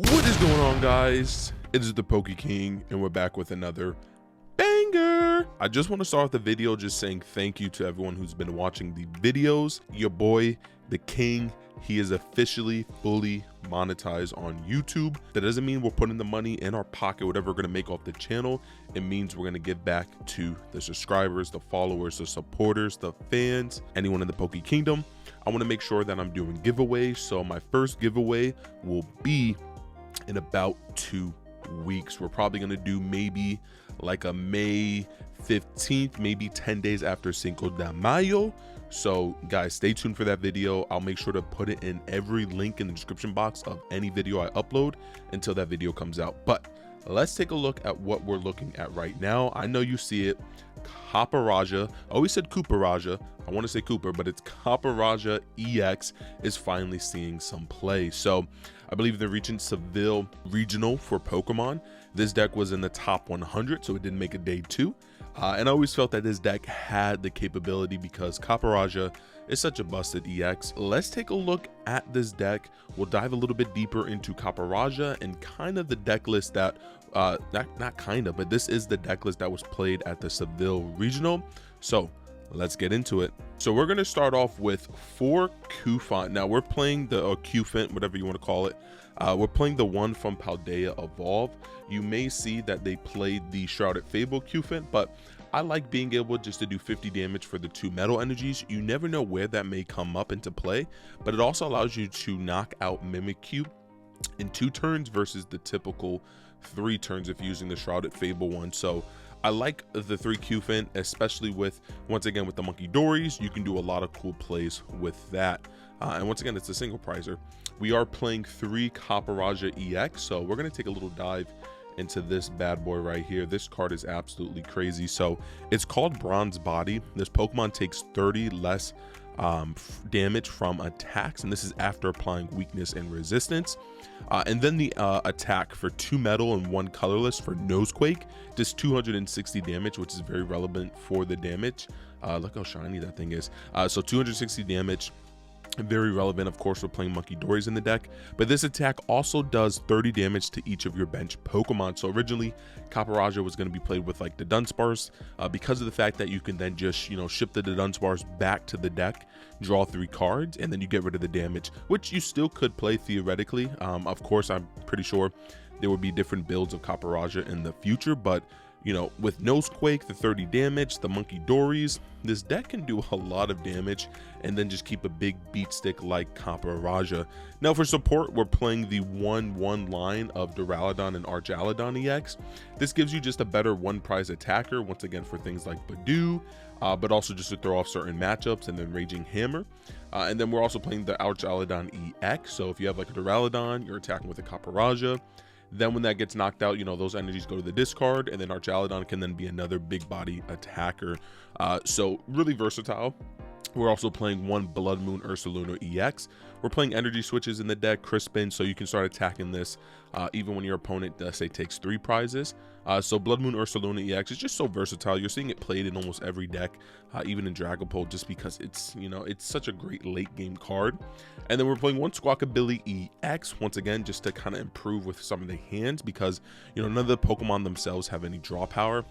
What is going on, guys? It is the Poke King, and we're back with another banger. I just want to start off the video just saying thank you to everyone who's been watching the videos. Your boy, the King, he is officially fully monetized on YouTube. That doesn't mean we're putting the money in our pocket, whatever we're going to make off the channel. It means we're going to give back to the subscribers, the followers, the supporters, the fans, anyone in the Poke Kingdom. I want to make sure that I'm doing giveaways. So my first giveaway will be in about 2 weeks. We're probably going to do maybe like a May 15th, maybe 10 days after Cinco de Mayo. So guys, stay tuned for that video. I'll make sure to put it in every link in the description box of any video I upload until that video comes out. But let's take a look at what we're looking at right now. I know you see it. Copperajah, I always said Copperajah, I want to say Cooper, but it's Copperajah EX is finally seeing some play. So I believe they're reaching Seville Regional for Pokemon. This deck was in the top 100, so it didn't make a day 2. And I always felt that this deck had the capability because Copperajah is such a busted EX. Let's take a look at this deck. We'll dive a little bit deeper into Copperajah and kind of the deck list that not kind of, but this is the deck list that was played at the Seville Regional. So let's get into it. So we're going to start off with 4 Cufant. Now we're playing the Cufant, whatever you want to call it. We're playing the one from Paldea Evolve. You may see that they played the Shrouded Fable Cufant, but I like being able just to do 50 damage for the 2 Metal Energies. You never know where that may come up into play, but it also allows you to knock out Mimikyu in 2 turns versus the typical 3 turns if using the Shrouded Fable one. So I like the 3 Cufant, especially with, once again, with the Munkidoris. You can do a lot of cool plays with that. And once again, it's a single prizer. We are playing 3 Copperajah EX, so we're going to take a little dive into this bad boy right here. This card is absolutely crazy. So it's called Bronze Body. This Pokemon takes 30 less damage from attacks, and this is after applying weakness and resistance. And then the attack for 2 metal and 1 colorless for Nosequake does 260 damage, which is very relevant for the damage. Look how shiny that thing is. So 260 damage, very relevant. Of course, we're playing Munkidoris in the deck, but this attack also does 30 damage to each of your bench Pokemon. So originally Copperajah was going to be played with like the Dunsparce, because of the fact that you can then just, you know, ship the Dunsparce back to the deck, draw 3 cards, and then you get rid of the damage, which you still could play theoretically. Of course, I'm pretty sure there would be different builds of Copperajah in the future, but you know, with Nosequake, the 30 damage, the Munkidoris, this deck can do a lot of damage and then just keep a big beat stick like Copperajah. Now for support, we're playing the 1/1 line of Duraludon and Archaludon EX. This gives you just a better 1 prize attacker, once again for things like Badoo, but also just to throw off certain matchups, and then Raging Hammer. And then we're also playing the Archaludon EX. So if you have like a Duraludon, you're attacking with a Copperajah. Then when that gets knocked out, you know, those energies go to the discard, and then Archaludon can then be another big body attacker. So really versatile. We're also playing 1 Bloodmoon Ursaluna EX. We're playing energy switches in the deck, Crispin, so you can start attacking this even when your opponent, say, takes 3 prizes. So Bloodmoon Ursaluna EX is just so versatile. You're seeing it played in almost every deck, even in Dragapult, just because it's, you know, it's such a great late game card. And then we're playing 1 Squawkabilly EX, once again, just to kind of improve with some of the hands, because, you know, none of the Pokemon themselves have any draw power.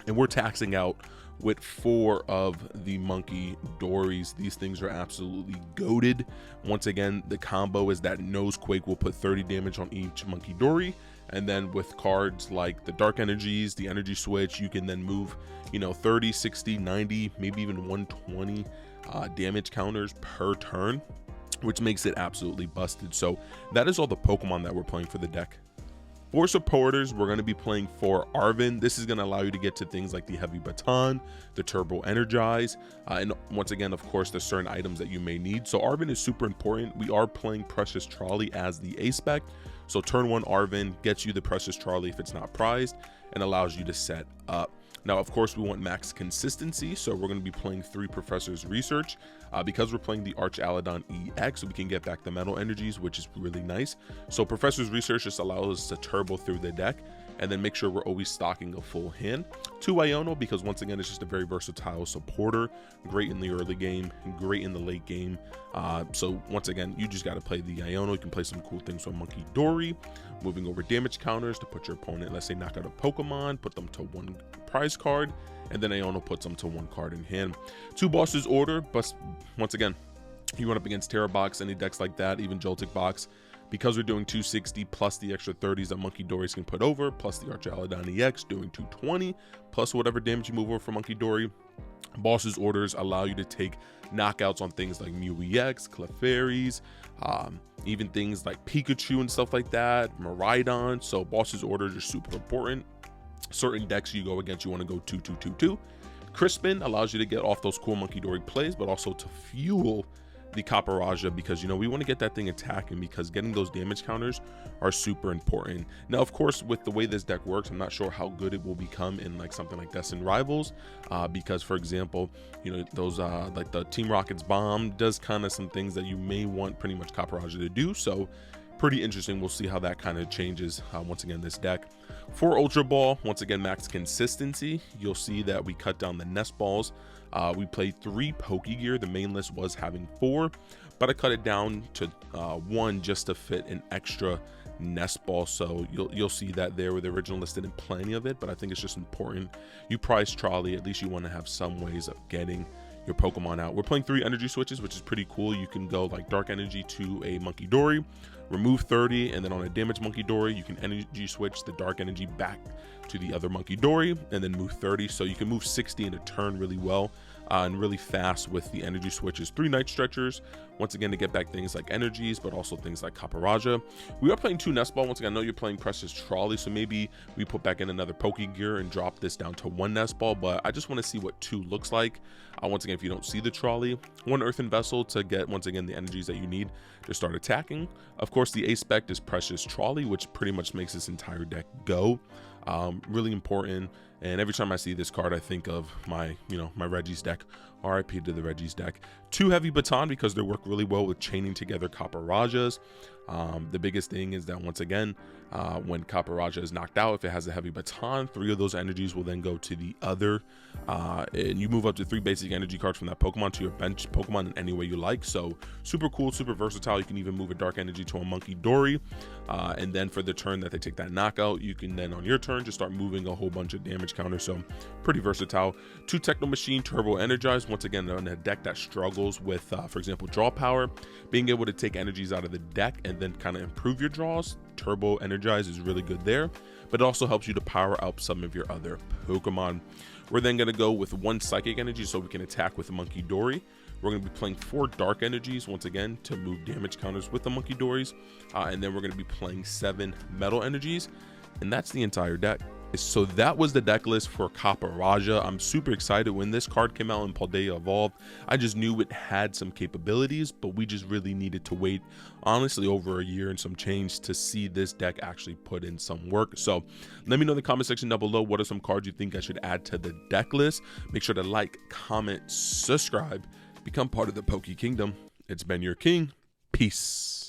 And we're taxing out with 4 of the Munkidoris. These things are absolutely goated. Once again, the combo is that Nosequake will put 30 damage on each Munkidori, and then with cards like the Dark Energies, the Energy Switch, you can then move, you know, 30, 60, 90, maybe even 120 damage counters per turn, which makes it absolutely busted. So that is all the Pokemon that we're playing for the deck. For supporters, we're going to be playing for Arven. This is going to allow you to get to things like the Heavy Baton, the Turbo Energize, and once again, of course, the certain items that you may need. So Arven is super important. We are playing Precious Trolley as the A-Spec. So turn 1 Arven gets you the Precious Trolley if it's not prized, and allows you to set up. Now, of course, we want max consistency, so we're going to be playing 3 Professor's Research. Because we're playing the Archaludon EX, we can get back the Metal Energies, which is really nice. So Professor's Research just allows us to turbo through the deck. and then make sure we're always stocking a full hand. 2 Iono, because once again it's just a very versatile supporter, great in the early game, great in the late game. So once again, you just got to play the Iono. You can play some cool things with Munkidori, moving over damage counters to put your opponent, let's say, knock out a Pokemon, put them to 1 prize card, and then Iono puts them to 1 card in hand. 2 Bosses Order, but once again, you run up against Terra Box, any decks like that, even Joltik Box, because we're doing 260 plus the extra 30s that Munkidori can put over, plus the Archaludon EX doing 220, plus whatever damage you move over for Munkidori. Boss's Orders allow you to take knockouts on things like Mew EX, Clefairies, even things like Pikachu and stuff like that, Miraidon. So Boss's Orders are super important. Certain decks you go against, you want to go 2-2-2-2. Crispin allows you to get off those cool Munkidori plays, but also to fuel the Copperajah, because we want to get that thing attacking, because getting those damage counters are super important. Now, of course, with the way this deck works, I'm not sure how good it will become in like something like Destined Rivals, because for example, those like the Team Rocket's bomb does kind of some things that you may want pretty much Copperajah to do. So pretty interesting. We'll see how that kind of changes once again this deck. For Ultra Ball, once again, max consistency. You'll see that we cut down the Nest Balls. We played 3 Pokégear. The main list was having 4, but I cut it down to 1 just to fit an extra Nest Ball. So you'll see that there, where the original list didn't plenty of it, but I think it's just important. You price Trolley, at least you want to have some ways of getting your Pokemon out. We're playing 3 energy switches, which is pretty cool. You can go like Dark Energy to a Munkidori, remove 30, and then on a damaged Munkidori, you can energy switch the Dark Energy back to the other Munkidori and then move 30. So you can move 60 in a turn really well and really fast with the energy switches. 3 Night Stretchers, once again, to get back things like Energies, but also things like Copperajah. We are playing 2 Nest Ball. Once again, I know you're playing Precious Trolley, so maybe we put back in another Pokégear and drop this down to 1 Nest Ball, but I just want to see what 2 looks like. Once again, if you don't see the Trolley, 1 Earthen Vessel to get, once again, the energies that you need to start attacking. Of course, the A-Spec is Precious Trolley, which pretty much makes this entire deck go. Really important, and every time I see this card I think of my my Reggie's deck. RIP to the Reggie's deck. 2 Heavy Baton, because they work really well with chaining together Copperajahs. The biggest thing is that once again, when Copperajah is knocked out, if it has a Heavy Baton, 3 of those energies will then go to the other, and you move up to 3 basic energy cards from that Pokemon to your bench Pokemon in any way you like. So super cool, super versatile. You can even move a Dark Energy to a Munkidori, and then for the turn that they take that knockout, you can then on your turn just start moving a whole bunch of damage counters. So pretty versatile. 2 Techno Machine Turbo Energize, once again on a deck that struggles with for example draw power, being able to take energies out of the deck and then kind of improve your draws. Turbo Energize is really good there, but it also helps you to power up some of your other Pokemon. We're then going to go with 1 Psychic Energy so we can attack with the Munkidori. We're going to be playing 4 Dark Energies once again to move damage counters with the Munkidoris, and then we're going to be playing 7 Metal Energies, and that's the entire deck. So that was the deck list for Copperajah. I'm super excited. When this card came out in Paldea Evolved, I just knew it had some capabilities, but we just really needed to wait, honestly, over a year and some change to see this deck actually put in some work. So let me know in the comment section down below, what are some cards you think I should add to the deck list. Make sure to like, comment, subscribe, become part of the Poke Kingdom. It's been your king. Peace.